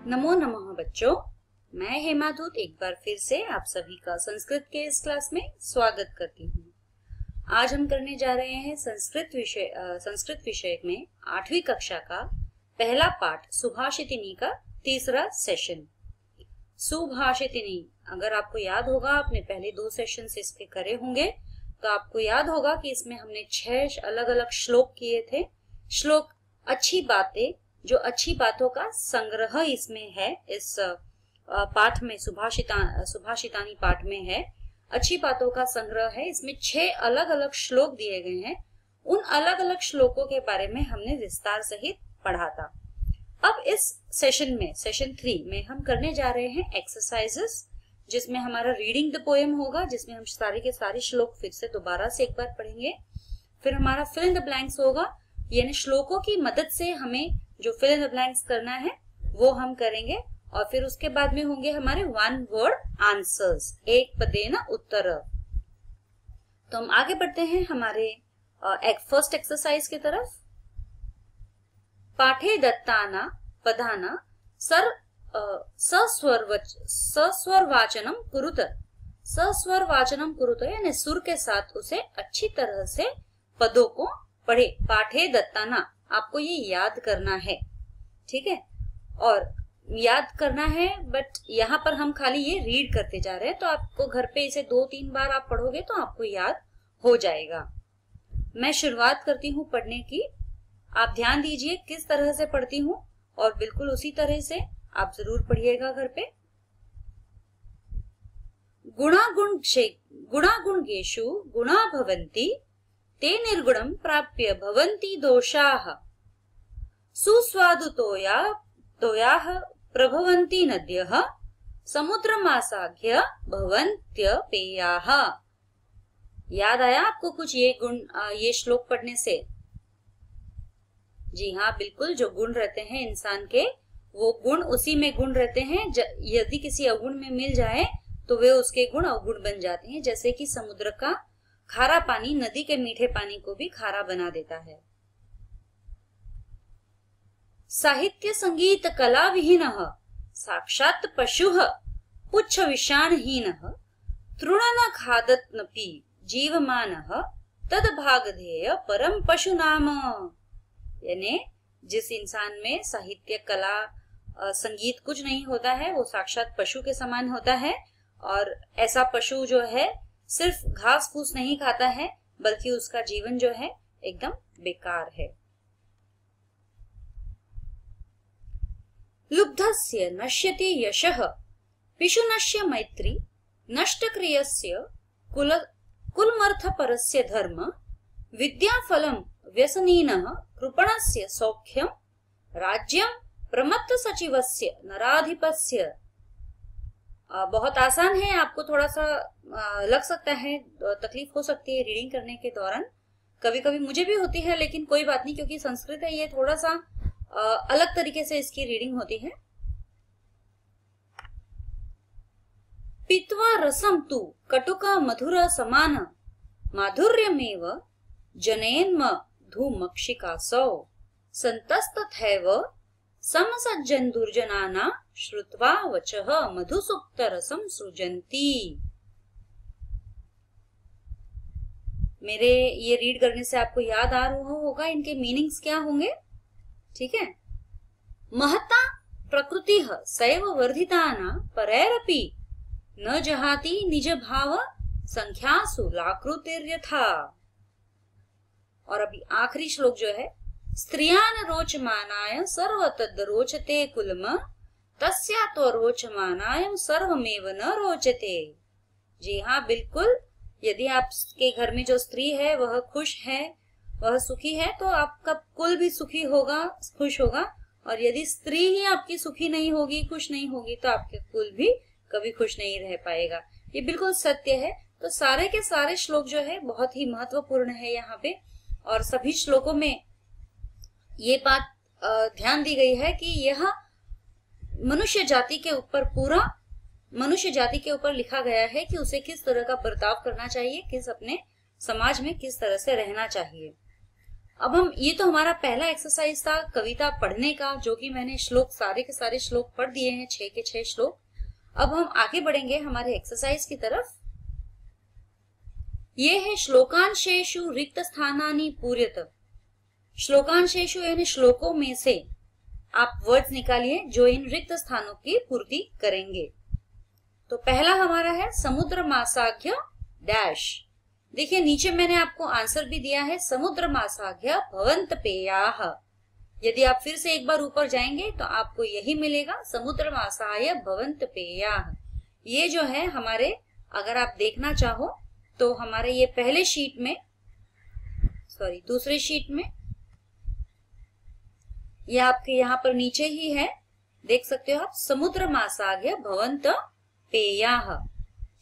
नमो नमः बच्चों, मैं हेमा दूत एक बार फिर से आप सभी का संस्कृत के इस क्लास में स्वागत करती हूँ। आज हम करने जा रहे हैं संस्कृत विषय में 8वीं कक्षा का पहला पाठ सुभाषितिनी का तीसरा सेशन। सुभाषितिनी, अगर आपको याद होगा, आपने पहले 2 सेशन इसके करे होंगे तो आपको याद होगा कि इसमें हमने 6 अलग अलग श्लोक किए थे। श्लोक अच्छी बातें, जो अच्छी बातों का संग्रह इसमें है। इस पाठ में सुभाषितानी पाठ में है, अच्छी बातों का संग्रह है। इसमें 6 अलग अलग श्लोक दिए गए हैं। उन अलग अलग श्लोकों के बारे में हमने विस्तार सहित पढ़ा था। अब इस सेशन 3 में हम करने जा रहे हैं एक्सरसाइजेस, जिसमें हमारा रीडिंग द पोएम होगा, जिसमें हम सारे के सारे श्लोक फिर से दोबारा से एक बार पढ़ेंगे। फिर हमारा फिल इन द ब्लैंक्स होगा, यानी श्लोकों की मदद से हमें जो फिल इन द ब्लैंक्स करना है वो हम करेंगे। और फिर उसके बाद में होंगे हमारे 1 वर्ड आंसर्स, एक पदेन उत्तर। तो हम आगे बढ़ते हैं हमारे फर्स्ट एक्सरसाइज की तरफ। पाठे दत्ताना पदाना सस्वर वाचनम कुरुत। सस्वर वाचनम कुरुत यानी सुर के साथ उसे अच्छी तरह से पदों को पढ़े। पाठे दत्ताना, आपको ये याद करना है, ठीक है, और याद करना है, बट यहाँ पर हम खाली ये रीड करते जा रहे हैं। तो आपको घर पे इसे 2-3 बार आप पढ़ोगे तो आपको याद हो जाएगा। मैं शुरुआत करती हूँ पढ़ने की। आप ध्यान दीजिए किस तरह से पढ़ती हूँ और बिल्कुल उसी तरह से आप जरूर पढ़िएगा घर पे। गुणागुणेषु गुणा भवन्ति ते निर्गुणं प्राप्य भवन्ति दोषाः। सुस्वादु तोयाः प्रभवन्ति नद्यः समुद्रमासाद्य भवन्त्य पेयाः। याद आया आपको कुछ ये श्लोक पढ़ने से? जी हाँ, बिल्कुल। जो गुण रहते हैं इंसान के, वो गुण उसी में गुण रहते हैं। यदि किसी अवगुण में मिल जाए तो वे उसके गुण अवगुण बन जाते हैं। जैसे कि समुद्र का खारा पानी नदी के मीठे पानी को भी खारा बना देता है। साहित्य संगीत कला विहीनः साक्षात् पशुः पुच्छ विषाणहीनः तृणन खादत्नपि जीवमानः तद भागधेय परम पशु नाम। यानी जिस इंसान में साहित्य कला संगीत कुछ नहीं होता है, वो साक्षात पशु के समान होता है। और ऐसा पशु जो है सिर्फ घास फूस नहीं खाता है, बल्कि उसका जीवन जो है एकदम बेकार है। लुब्धस्य नश्यति यशः पिशुनश्य मैत्री नष्टक्रियस्य कुलमर्थ परस्य धर्म विद्याफलम व्यसनीनः कृपणस्य सौख्यम राज्यम प्रमत्त सचिवस्य नराधिपस्य। बहुत आसान है, आपको थोड़ा सा लग सकता है, तकलीफ हो सकती है रीडिंग करने के दौरान। कभी कभी मुझे भी होती है, लेकिन कोई बात नहीं, क्योंकि संस्कृत है, ये थोड़ा सा अलग तरीके से इसकी रीडिंग होती है। पीत्वा रसम तु कटुका मधुर समान माधुर्यमेव जनेन्म धूमक्षिकासौ संतस्तथैव समसज्जन दुर्जनाना श्रुत्वा वचः मधुसुक्त रसम सृजन्ति। मेरे ये रीड करने से आपको याद आ रहा होगा इनके मीनिंग्स क्या होंगे, ठीक है। महता प्रकृतिः सैव वर्धिताना परैरपि न जहाति निज भाव संख्यासु लाकृतिर्यथा। और अभी आखिरी श्लोक जो है, स्त्रियान रोचमानाय सर्व तद रोचते कुलम तस्या तो रोचमानाय सर्वमेव न रोचते। जी हाँ, बिल्कुल। यदि आपके घर में जो स्त्री है वह खुश है, वह सुखी है, तो आपका कुल भी सुखी होगा, खुश होगा। और यदि स्त्री ही आपकी सुखी नहीं होगी, खुश नहीं होगी, तो आपके कुल भी कभी खुश नहीं रह पाएगा। ये बिल्कुल सत्य है। तो सारे के सारे श्लोक जो है बहुत ही महत्वपूर्ण है यहाँ पे। और सभी श्लोकों में ये बात ध्यान दी गई है कि यह मनुष्य जाति के ऊपर लिखा गया है कि उसे किस तरह का बर्ताव करना चाहिए, अपने समाज में किस तरह से रहना चाहिए। अब हम, ये तो हमारा पहला एक्सरसाइज था कविता पढ़ने का, जो कि मैंने श्लोक, सारे के सारे श्लोक पढ़ दिए हैं, 6 के 6 श्लोक। अब हम आगे बढ़ेंगे हमारे एक्सरसाइज की तरफ। ये है श्लोकांशेषु रिक्त स्थानानि पूर्यत। श्लोकांशेषु यानी श्लोकों में से आप वर्ड्स निकालिए जो इन रिक्त स्थानों की पूर्ति करेंगे। तो पहला हमारा है समुद्र मासाख्य डैश। देखिए नीचे मैंने आपको आंसर भी दिया है, समुद्र मासाख्य भवंत पेयाः। यदि आप फिर से एक बार ऊपर जाएंगे तो आपको यही मिलेगा, समुद्र मासाय भवंत पेयाः। ये जो है हमारे, अगर आप देखना चाहो तो हमारे ये पहले शीट में, सॉरी दूसरे शीट में, ये आपके यहाँ पर नीचे ही है, देख सकते हो आप, समुद्र मासाय भवंत पेयाः।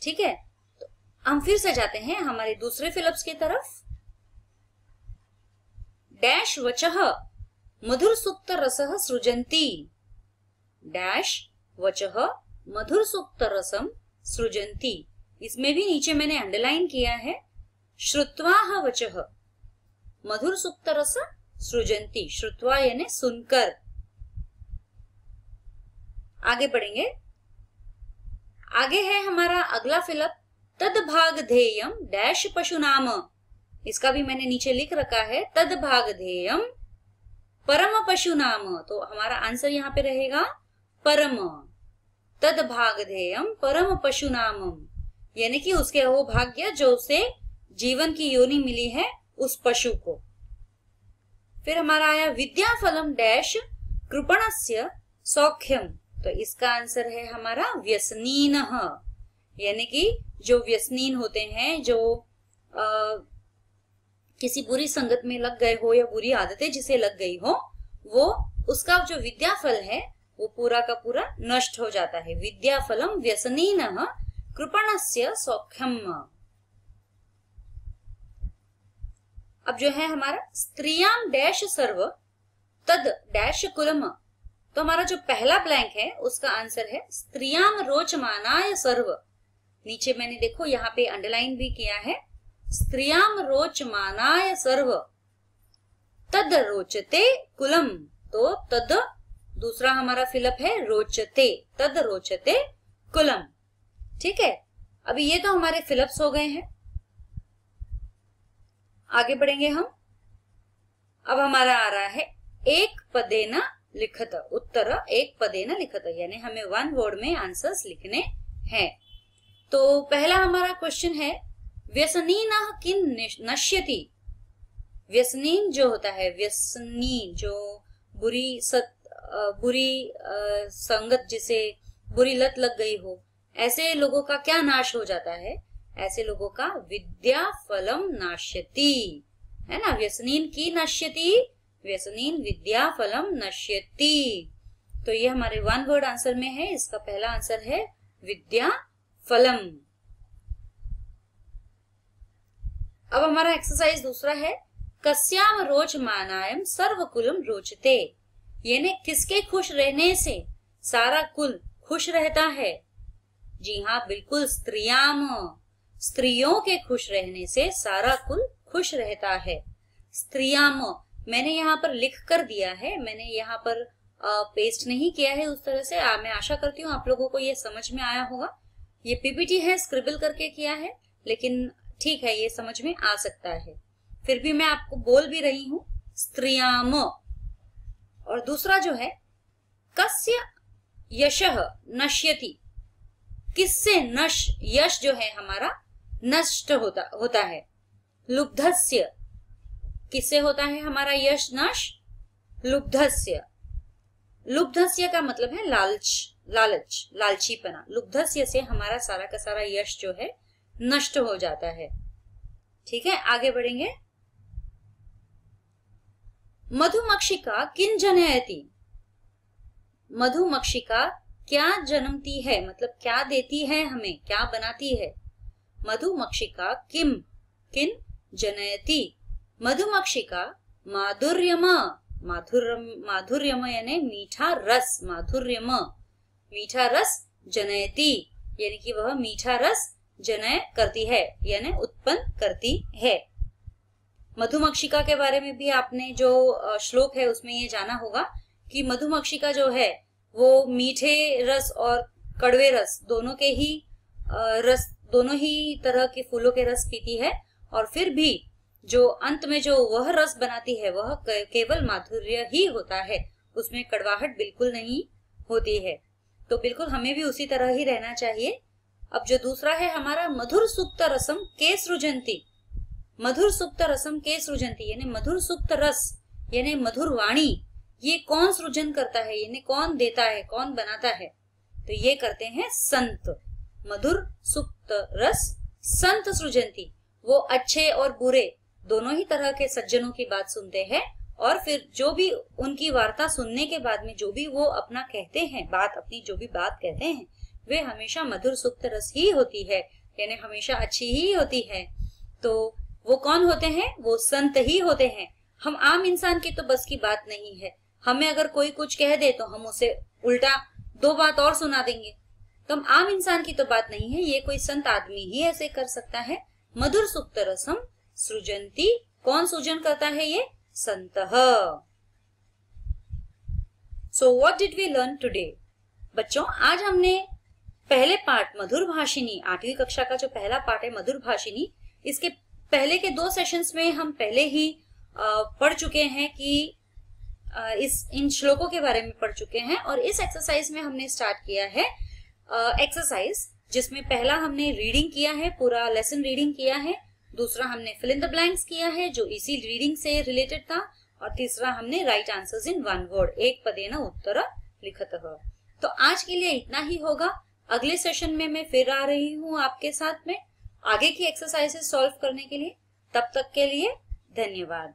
ठीक है, तो हम फिर से जाते हैं हमारे दूसरे फिलप्स की तरफ। डैश वचः मधुर सुक्त रसः सृजन्ति। डैश वचः मधुर सुक्त रसम सृजन्ति। इसमें भी नीचे मैंने अंडरलाइन किया है, श्रुत्वा वचः मधुर सुक्त रस सृजन्ति। श्रुत्वा यानी सुनकर। आगे बढ़ेंगे, आगे है हमारा अगला फिलप, तद भाग ध्येयम डैश पशु नाम। इसका भी मैंने नीचे लिख रखा है, तद भाग ध्येयम परम पशु नाम। तो हमारा आंसर यहाँ पे रहेगा परम। तद भाग ध्येयम परम पशु नामम, यानी कि उसके वो भाग्य जो उसे जीवन की योनि मिली है उस पशु को। फिर हमारा आया विद्या फलम डैश कृपणस्य सौख्यम। तो इसका आंसर है हमारा व्यसनीन, यानी कि जो व्यसनीन होते हैं, जो किसी बुरी संगत में लग गए हो या बुरी आदतें जिसे लग गई हो, वो उसका जो विद्या फल है वो पूरा का पूरा नष्ट हो जाता है। विद्या फलम व्यसनीन कृपणस्य सौख्यम। अब जो है हमारा स्त्रियाम डैश सर्व तद डैश कुलम। तो हमारा जो पहला ब्लैंक है उसका आंसर है स्त्रियाम रोचमानाय सर्व। नीचे मैंने देखो यहाँ पे अंडरलाइन भी किया है, स्त्रियाम रोचमानाय सर्व तद रोचते कुलम। तो तद दूसरा हमारा फिलप है रोचते, तद रोचते कुलम। ठीक है, अभी ये तो हमारे फिलप्स हो गए हैं। आगे बढ़ेंगे हम। अब हमारा आ रहा है एक पदेन लिखत उत्तर, एक पदेन लिखत, यानी हमें 1 वर्ड में आंसर्स लिखने हैं। तो पहला हमारा क्वेश्चन है व्यसनीनः किन नश्यति। व्यसनीन जो होता है, व्यसनीन जो बुरी संगत, जिसे बुरी लत लग गई हो, ऐसे लोगों का क्या नाश हो जाता है? ऐसे लोगों का विद्या फलम नाश्यति, है ना। व्यसनीन की नश्यति, व्यसनीन विद्या फलम नश्यति। तो ये हमारे 1 वर्ड आंसर में है, इसका पहला आंसर है विद्या फलम। अब हमारा एक्सरसाइज दूसरा है कस्याम रोचमानायम सर्वकुलम रोचते। यानी किसके खुश रहने से सारा कुल खुश रहता है? जी हाँ, बिल्कुल, स्त्रियाम, स्त्रियों के खुश रहने से सारा कुल खुश रहता है। स्त्रियाम मैंने यहाँ पर लिख कर दिया है, मैंने यहाँ पर पेस्ट नहीं किया है उस तरह से। मैं आशा करती हूँ आप लोगों को ये समझ में आया होगा। ये पीपीटी है, स्क्रिबल करके किया है, लेकिन ठीक है, ये समझ में आ सकता है। फिर भी मैं आपको बोल भी रही हूँ, स्त्रियाम। और दूसरा जो है कस्य यशः नश्यति, किससे यश जो है हमारा नष्ट होता है। लुब्धस्य, किससे होता है हमारा यश नष्ट? लुब्धस्य। लुब्धस्य का मतलब है लालच, लालचीपना। लुब्धस्य से हमारा सारा का सारा यश जो है नष्ट हो जाता है। ठीक है, आगे बढ़ेंगे। मधुमक्षिका किन जनयति। मधुमक्षिका क्या जन्मती है, मतलब क्या देती है हमें, क्या बनाती है? मधुमक्षिका किन जनयति। मधुमक्षिका माधुर्यम, माधुर्यम यानी मीठा रस, माधुर्यम मीठा रस जनयति, यानी कि वह मीठा रस जनय करती है, यानी उत्पन्न करती है। मधुमक्षिका के बारे में भी आपने जो श्लोक है उसमें ये जाना होगा कि मधुमक्षिका जो है वो मीठे रस और कड़वे रस दोनों के ही दोनों ही तरह के फूलों के रस पीती है, और फिर भी जो अंत में जो वह रस बनाती है वह केवल माधुर्य ही होता है, उसमें कड़वाहट बिल्कुल नहीं होती है। तो बिल्कुल हमें भी उसी तरह ही रहना चाहिए। अब जो दूसरा है हमारा मधुर सुक्त रसम के सृजंती। मधुर सुक्त रसम के सृजंती यानी मधुर सुक्त रस यानी मधुर वाणी, ये कौन सृजन करता है, यानी कौन देता है, कौन बनाता है? तो ये करते हैं संत। मधुर सुक्त रस संत सृजंती, वो अच्छे और बुरे दोनों ही तरह के सज्जनों की बात सुनते हैं, और फिर जो भी उनकी वार्ता सुनने के बाद में जो भी वो अपना कहते हैं, बात अपनी जो भी बात कहते हैं वे हमेशा मधुर सुक्त रस ही होती है, यानी हमेशा अच्छी ही होती है। तो वो कौन होते हैं? वो संत ही होते हैं। हम आम इंसान की तो बस की बात नहीं है, हमें अगर कोई कुछ कह दे तो हम उसे उल्टा दो बात और सुना देंगे, तो हम आम इंसान की तो बात नहीं है, ये कोई संत आदमी ही ऐसे कर सकता है। मधुर सुक्त रसम सृजंती, कौन सृजन करता है? ये संतः। So what did we learn today? बच्चों, आज हमने पहले पार्ट मधुर भाषिनी, 8वीं कक्षा का जो पहला पार्ट है मधुर भाषिनी, इसके पहले के 2 सेशंस में हम पहले ही पढ़ चुके हैं कि इन श्लोकों के बारे में पढ़ चुके हैं, और इस एक्सरसाइज में हमने स्टार्ट किया है एक्सरसाइज, जिसमें पहला हमने रीडिंग किया है, पूरा लेसन रीडिंग किया है, दूसरा हमने फिल इन द ब्लैंक्स किया है जो इसी रीडिंग से रिलेटेड था, और तीसरा हमने राइट आंसर्स इन 1 वर्ड, एक पदेन उत्तर लिखतः। तो आज के लिए इतना ही होगा। अगले सेशन में मैं फिर आ रही हूँ आपके साथ में आगे की एक्सरसाइजेस सॉल्व करने के लिए। तब तक के लिए धन्यवाद।